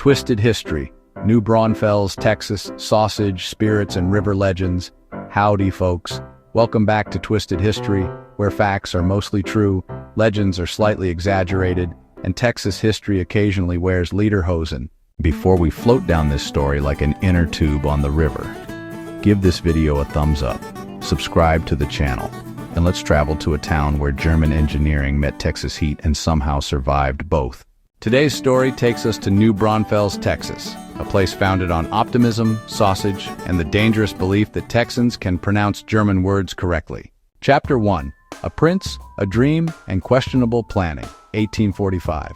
Twisted History, New Braunfels, Texas, sausage, spirits, and river legends. Howdy, folks. Welcome back to Twisted History, where facts are mostly true, legends are slightly exaggerated, and Texas history occasionally wears lederhosen. Before we float down this story like an inner tube on the river, give this video a thumbs up, subscribe to the channel, and let's travel to a town where German engineering met Texas heat and somehow survived both. Today's story takes us to New Braunfels, Texas, a place founded on optimism, sausage, and the dangerous belief that Texans can pronounce German words correctly. Chapter 1. A Prince, a Dream, and Questionable Planning, 1845.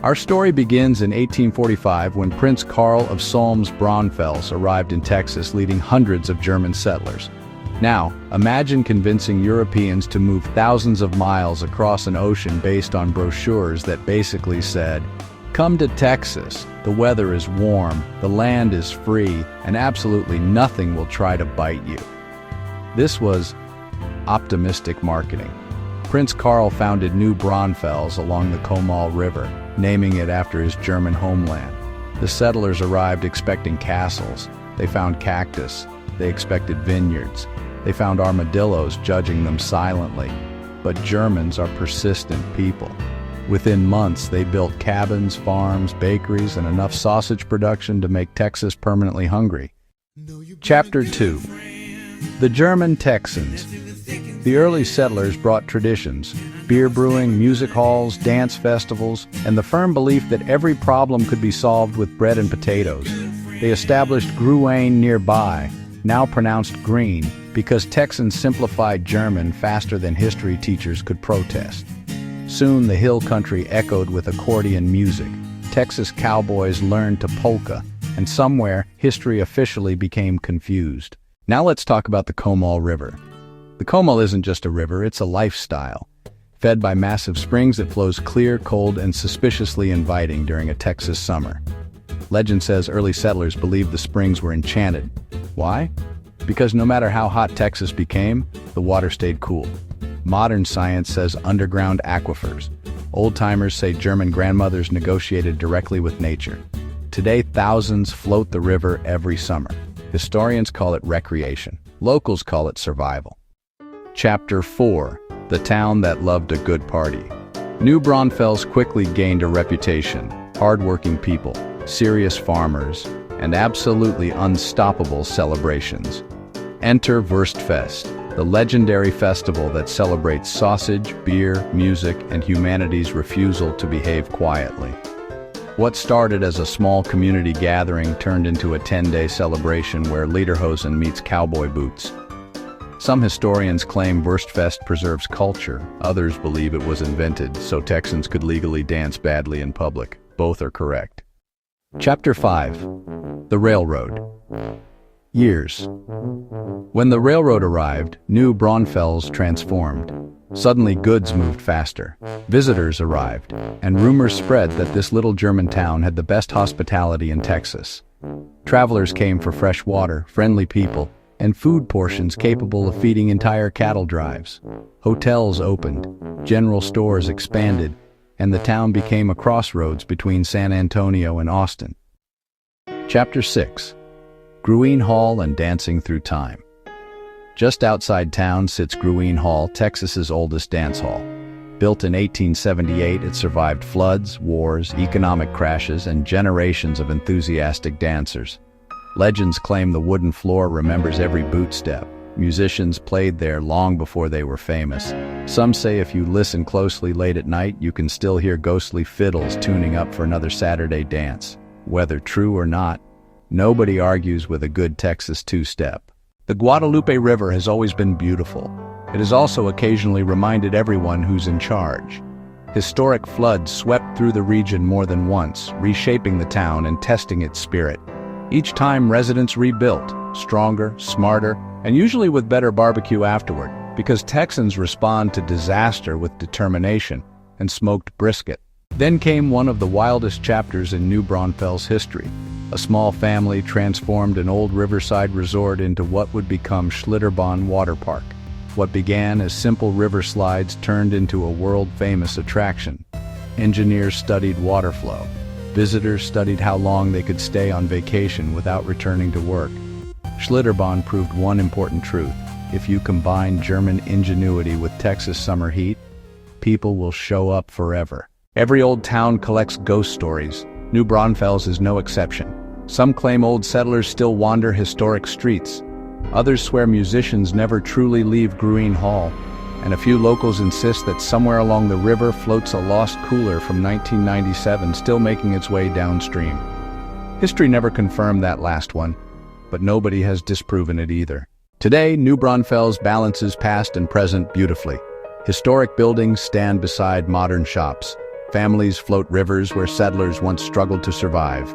Our story begins in 1845 when Prince Carl of Solms-Braunfels arrived in Texas leading hundreds of German settlers. Now, imagine convincing Europeans to move thousands of miles across an ocean based on brochures that basically said, "Come to Texas, the weather is warm, the land is free, and absolutely nothing will try to bite you." This was optimistic marketing. Prince Carl founded New Braunfels along the Comal River, naming it after his German homeland. The settlers arrived expecting castles. They found cactus. They expected vineyards. They found armadillos, judging them silently. But Germans are persistent people. Within months, they built cabins, farms, bakeries, and enough sausage production to make Texas permanently hungry. Chapter 2. The German Texans. The early settlers brought traditions, beer brewing, music halls, dance festivals, and the firm belief that every problem could be solved with bread and potatoes. They established brewing nearby, now pronounced green, because Texans simplified German faster than history teachers could protest. Soon the hill country echoed with accordion music. Texas cowboys learned to polka, and somewhere history officially became confused. Now let's talk about the Comal River. The Comal isn't just a river, it's a lifestyle. Fed by massive springs, it flows clear, cold, and suspiciously inviting during a Texas summer. Legend says early settlers believed the springs were enchanted. Why? Because no matter how hot Texas became, the water stayed cool. Modern science says underground aquifers. Old-timers say German grandmothers negotiated directly with nature. Today, thousands float the river every summer. Historians call it recreation. Locals call it survival. Chapter 4. The Town That Loved a Good Party. New Braunfels quickly gained a reputation. Hard-working people, serious farmers, and absolutely unstoppable celebrations. Enter Wurstfest, the legendary festival that celebrates sausage, beer, music, and humanity's refusal to behave quietly. What started as a small community gathering turned into a 10-day celebration where lederhosen meets cowboy boots. Some historians claim Wurstfest preserves culture, others believe it was invented so Texans could legally dance badly in public. Both are correct. Chapter 5. The Railroad. Years. When the railroad arrived, New Braunfels transformed. Suddenly goods moved faster. Visitors arrived, and rumors spread that this little German town had the best hospitality in Texas. Travelers came for fresh water, friendly people, and food portions capable of feeding entire cattle drives. Hotels opened, general stores expanded, and the town became a crossroads between San Antonio and Austin. Chapter 6. Brewing Hall and Dancing Through Time. Just outside town sits Brewing Hall, Texas's oldest dance hall. Built in 1878, it survived floods, wars, economic crashes, and generations of enthusiastic dancers. Legends claim the wooden floor remembers every boot step. Musicians played there long before they were famous. Some say if you listen closely late at night, you can still hear ghostly fiddles tuning up for another Saturday dance. Whether true or not, nobody argues with a good Texas two-step. The Guadalupe River has always been beautiful. It has also occasionally reminded everyone who's in charge. Historic floods swept through the region more than once, reshaping the town and testing its spirit. Each time residents rebuilt, stronger, smarter, and usually with better barbecue afterward, because Texans respond to disaster with determination and smoked brisket. Then came one of the wildest chapters in New Braunfels history. A small family transformed an old riverside resort into what would become Schlitterbahn Water Park. What began as simple river slides turned into a world-famous attraction. Engineers studied water flow. Visitors studied how long they could stay on vacation without returning to work. Schlitterbahn proved one important truth. If you combine German ingenuity with Texas summer heat, people will show up forever. Every old town collects ghost stories. New Braunfels is no exception. Some claim old settlers still wander historic streets. Others swear musicians never truly leave Brewing Hall. And a few locals insist that somewhere along the river floats a lost cooler from 1997 still making its way downstream. History never confirmed that last one, but nobody has disproven it either. Today, New Braunfels balances past and present beautifully. Historic buildings stand beside modern shops. Families float rivers where settlers once struggled to survive.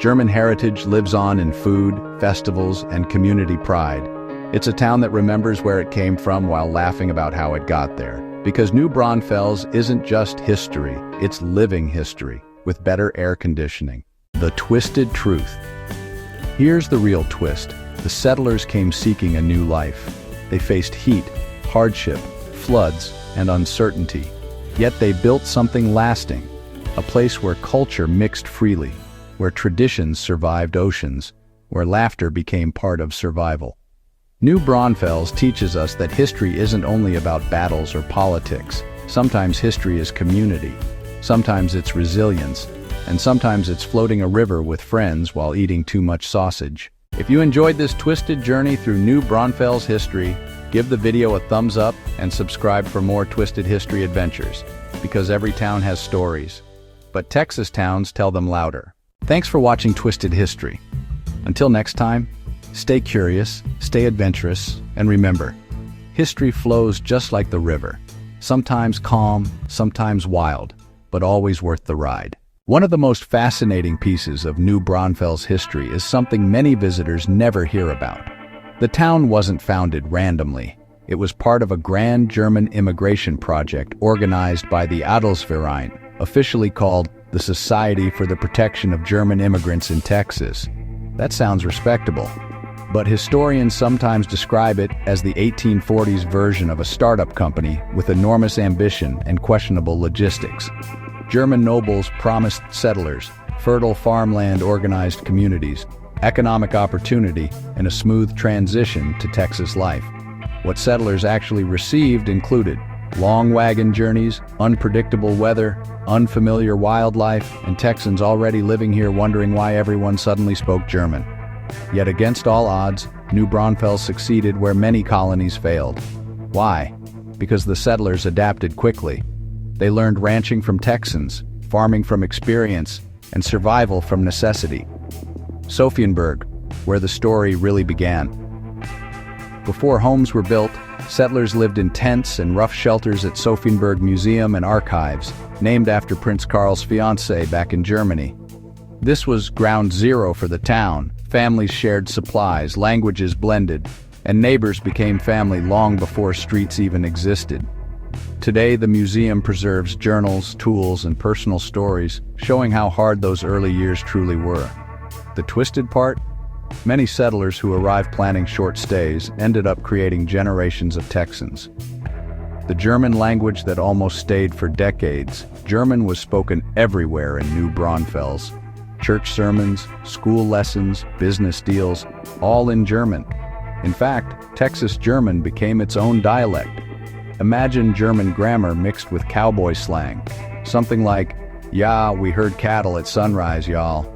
German heritage lives on in food, festivals, and community pride. It's a town that remembers where it came from while laughing about how it got there. Because New Braunfels isn't just history, it's living history, with better air conditioning. The twisted truth. Here's the real twist. The settlers came seeking a new life. They faced heat, hardship, floods, and uncertainty. Yet they built something lasting, a place where culture mixed freely, where traditions survived oceans, where laughter became part of survival. New Braunfels teaches us that history isn't only about battles or politics. Sometimes history is community, sometimes it's resilience, and sometimes it's floating a river with friends while eating too much sausage. If you enjoyed this twisted journey through New Braunfels history, give the video a thumbs up and subscribe for more twisted history adventures, because every town has stories, but Texas towns tell them louder. Thanks for watching Twisted History. Until next time, stay curious, stay adventurous, and remember, history flows just like the river, sometimes calm, sometimes wild, but always worth the ride. One of the most fascinating pieces of New Braunfels history is something many visitors never hear about. The town wasn't founded randomly. It was part of a grand German immigration project organized by the Adelsverein, officially called the Society for the Protection of German Immigrants in Texas. That sounds respectable, but historians sometimes describe it as the 1840s version of a startup company with enormous ambition and questionable logistics. German nobles promised settlers fertile farmland, organized communities, economic opportunity, and a smooth transition to Texas life. What settlers actually received included long wagon journeys, unpredictable weather, unfamiliar wildlife, and Texans already living here wondering why everyone suddenly spoke German. Yet against all odds, New Braunfels succeeded where many colonies failed. Why? Because the settlers adapted quickly. They learned ranching from Texans, farming from experience, and survival from necessity. Sophienberg, where the story really began. Before homes were built, settlers lived in tents and rough shelters at Sophienberg Museum and Archives, named after Prince Carl's fiancée back in Germany. This was ground zero for the town. Families shared supplies, languages blended, and neighbors became family long before streets even existed. Today, the museum preserves journals, tools, and personal stories, showing how hard those early years truly were. The twisted part? Many settlers who arrived planning short stays ended up creating generations of Texans. The German language that almost stayed for decades, German was spoken everywhere in New Braunfels. Church sermons, school lessons, business deals, all in German. In fact, Texas German became its own dialect. Imagine German grammar mixed with cowboy slang. Something like, "Yeah, we herd cattle at sunrise, y'all."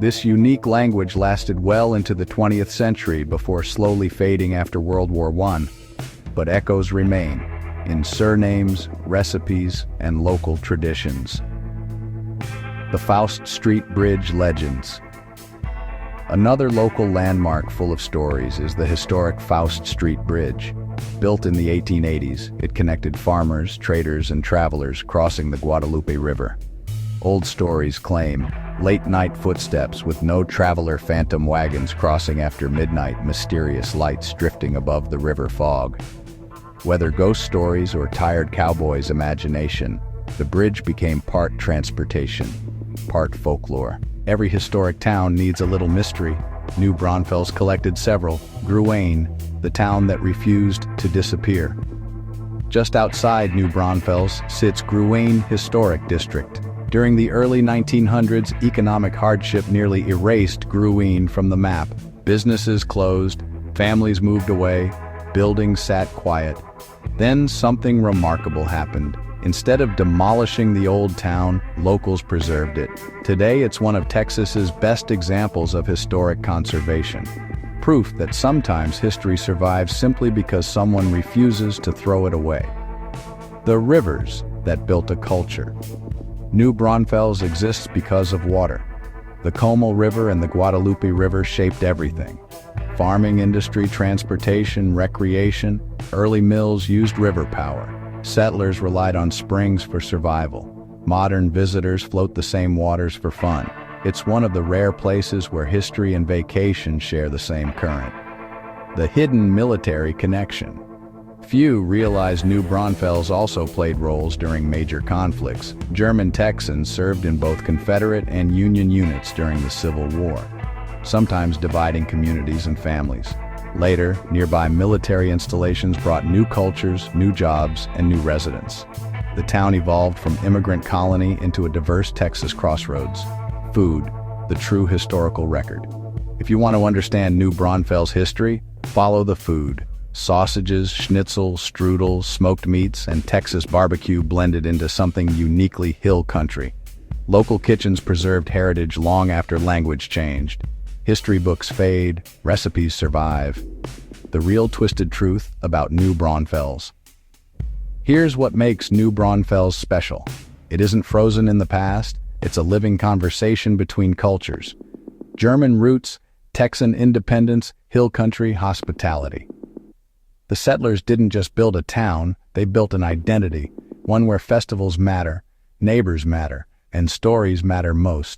This unique language lasted well into the 20th century before slowly fading after World War I. But echoes remain, in surnames, recipes, and local traditions. The Faust Street Bridge legends. Another local landmark full of stories is the historic Faust Street Bridge. Built in the 1880s, it connected farmers, traders, and travelers crossing the Guadalupe River. Old stories claim late-night footsteps with no traveler phantom wagons crossing after midnight, mysterious lights drifting above the river fog. Whether ghost stories or tired cowboys' imagination, the bridge became part transportation, part folklore. Every historic town needs a little mystery. New Braunfels collected several. Brewing, the town that refused to disappear. Just outside New Braunfels sits Brewing Historic District. During the early 1900s, economic hardship nearly erased brewing from the map. Businesses closed, families moved away, buildings sat quiet. Then something remarkable happened. Instead of demolishing the old town, locals preserved it. Today, it's one of Texas's best examples of historic conservation. Proof that sometimes history survives simply because someone refuses to throw it away. The rivers that built a culture. New Braunfels exists because of water. The Comal River and the Guadalupe River shaped everything. Farming industry, transportation, recreation, early mills used river power. Settlers relied on springs for survival. Modern visitors float the same waters for fun. It's one of the rare places where history and vacation share the same current. The hidden military connection. Few realize New Braunfels also played roles during major conflicts. German Texans served in both Confederate and Union units during the Civil War, sometimes dividing communities and families. Later, nearby military installations brought new cultures, new jobs, and new residents. The town evolved from immigrant colony into a diverse Texas crossroads. Food, the true historical record. If you want to understand New Braunfels history, follow the food. Sausages, schnitzel, strudel, smoked meats, and Texas barbecue blended into something uniquely hill country. Local kitchens preserved heritage long after language changed. History books fade, recipes survive. The real twisted truth about New Braunfels. Here's what makes New Braunfels special. It isn't frozen in the past, it's a living conversation between cultures. German roots, Texan independence, hill country hospitality. The settlers didn't just build a town, they built an identity, one where festivals matter, neighbors matter, and stories matter most.